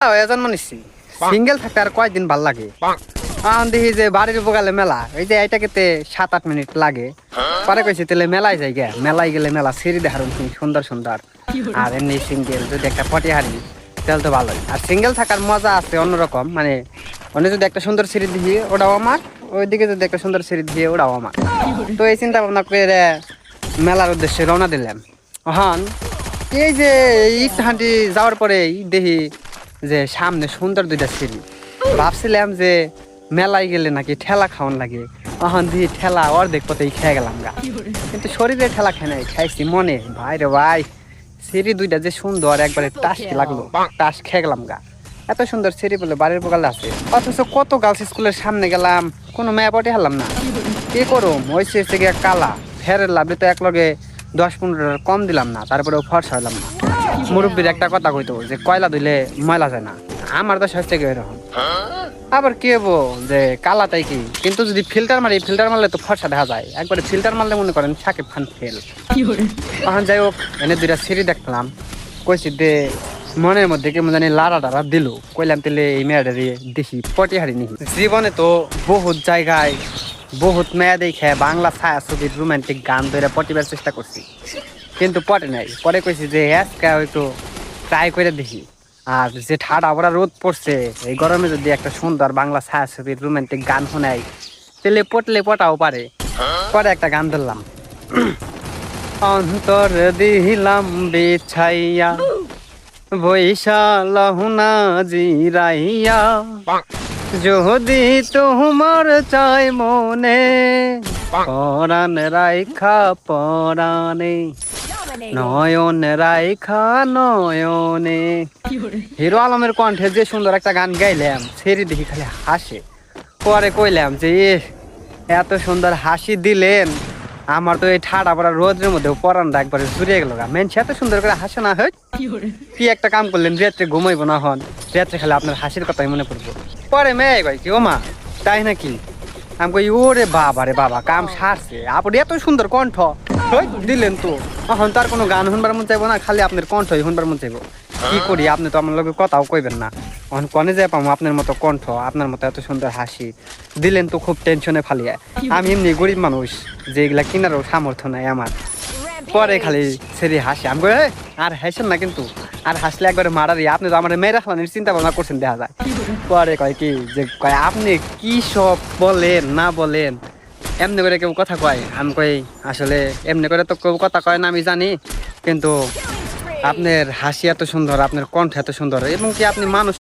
জন্ম নিচ্ছি সিঙ্গেল থাকতে আর কয়দিন ভাল লাগে। এখন দেখি যে বাড়ির বগালে মেলা, এই যে এটাকে 7-8 মিনিট লাগে। পরে কইছি তাহলে মেলায় যাই গে, মেলায় গেলে মেলা সিঁড়ি দেখার সুন্দর সুন্দর। আর এমনি সিঙ্গেল যদি একটা পটি হারি তাহলে তো ভালোই। আর সিঙ্গেল থাকার মজা আছে অন্যরকম, মানে অন্য যদি একটা সুন্দর সিঁড়ি দিয়ে ওটাও আমার, ওইদিকে যদি একটা সুন্দর সিঁড়ি দিয়ে ওটাও আমার। তো এই চিন্তা ভাবনা করে মেলার উদ্দেশ্যে রওনা দিলাম। হন এই যে ইট হাঁটি যাওয়ার পরেই দেখি যে সামনে সুন্দর দুইটা সিঁড়ি। ভাবছিলাম যে মেলায় গেলে নাকি ঠেলা খাওয়ান লাগে, এখন দিয়ে ঠেলা অর্ধেক পথেই খেয়ে গেলাম গা। কিন্তু শরীরে ঠেলা খাই নাই, খাইছি মনে। ভাই রে ভাই, সিঁড়ি দুইটা যে সুন্দর, একবারে টাস লাগলো, টাস খেয়ে গেলাম গা। এত সুন্দর সিঁড়ি বলে বাড়ির বগালে আছে, অথচ কত গার্লস স্কুলের সামনে গেলাম, কোনো মেয়ে পটে হারলাম না। কি করুম, হয়েছে গিয়ে কালা ফেরের লাভে তো এক লগে 10-15 কম দিলাম না, তারপরেও ফর্সা হইলাম না। মুরব্বীর একটা কথা কইতো যে কয়লা দিলে ময়লা যায় না, আমার তো স্বাস্থ্য এরকম। আবার কি হবো যে কালাটাই কি, কিন্তু যদি ফিল্টার মারি, ফিল্টার মারলে তো ফর্সা দেখা যায়। একবারে ফিল্টার মারলে মনে করেন শাকিব খান ফেল। এখন যাই হোক, এনে দুইটা সিঁড়ি দেখলাম, কইছি দে মনের মধ্যে কেমন জানি লাড়া ডাড়া দিল। কইলাম তাহলে এই মেয়েটারে দেখি পটি হারিনি। জীবনে তো বহুত জায়গায় বহুত মেয়ে দেখে বাংলা ছায়াছবির রোমান্টিক গান ধরে পটিবার চেষ্টা করছি, কিন্তু পটে নাই। পরে কইছি যে আজকে হয়তো ট্রাই করে দেখি। আর যে ঠাডা ভরা রোদ পড়ছে, এই গরমে যদি একটা সুন্দর বাংলা ছায়াছবির রোমান্টিক গান শোনাই তাহলে পটলে পটাও পারে। পরে একটা গান ধরলাম, অন্তর দিলাম বিছাইয়া বৈশালহুনা জিরাইয়া, যদি তোমার চাই মনে পরাণ রাইখা পরাণে, নয়ন রাইখা নয়নে। হিরো আলমের কণ্ঠে যে সুন্দর একটা গান গাইলাম, সেরি দেখি খালি হাসে। পরে কইলাম যে এত সুন্দর হাসি দিলেন, আমার তো এই ঠাডা পড়া রোদের মধ্যে পরানটা একবারে জুড়িয়ে গেল গা। মেনছে এত সুন্দর করে হাসে না হয়, কি একটা কাম করলেন, রাত্রে ঘুমাইবো না, হন রাত্রে খালি আপনার হাসির কথাই মনে পড়বো। পরে মেয়ে কয় কি ও মা তাই নাকি, আমি কই ওরে বাবা রে বাবা, কাম সারছে। আপনি এত সুন্দর কণ্ঠ দিলেন তো, এখন তার কোনো গান শুনবার মন চাইবো না, খালি আপনার কণ্ঠই শুনবার মন চাইবো। কি করি, আপনি তো আমার লগে কথাও কইবেন না, এখন কনে যাই পাবো আপনার মতো কণ্ঠ, আপনার মতো এত সুন্দর হাসি দিলেন তো খুব টেনশনে ফালিয়ে। আমি এমনি গরিব মানুষ, যে এগুলা কিনারও সামর্থ্য নাই আমার। পরে খালি সেরি হাসি। আমি কই আর হাসেন না, কিন্তু আর হাসলে একবারে মারারি, আপনি তো আমার মেয়েরা খালানির চিন্তা ভাবনা করছেন দেখা যায়। পরে কয় কি যে কয় আপনি কি সব বলেন না বলেন, এমনি করে কেউ কথা কয়? আমি কই আসলে এমনি করে তো কেউ কথা কয় না আমি জানি, কিন্তু আপনার হাসি এত সুন্দর, আপনার কণ্ঠ এত সুন্দর, এবং কি আপনি মানুষ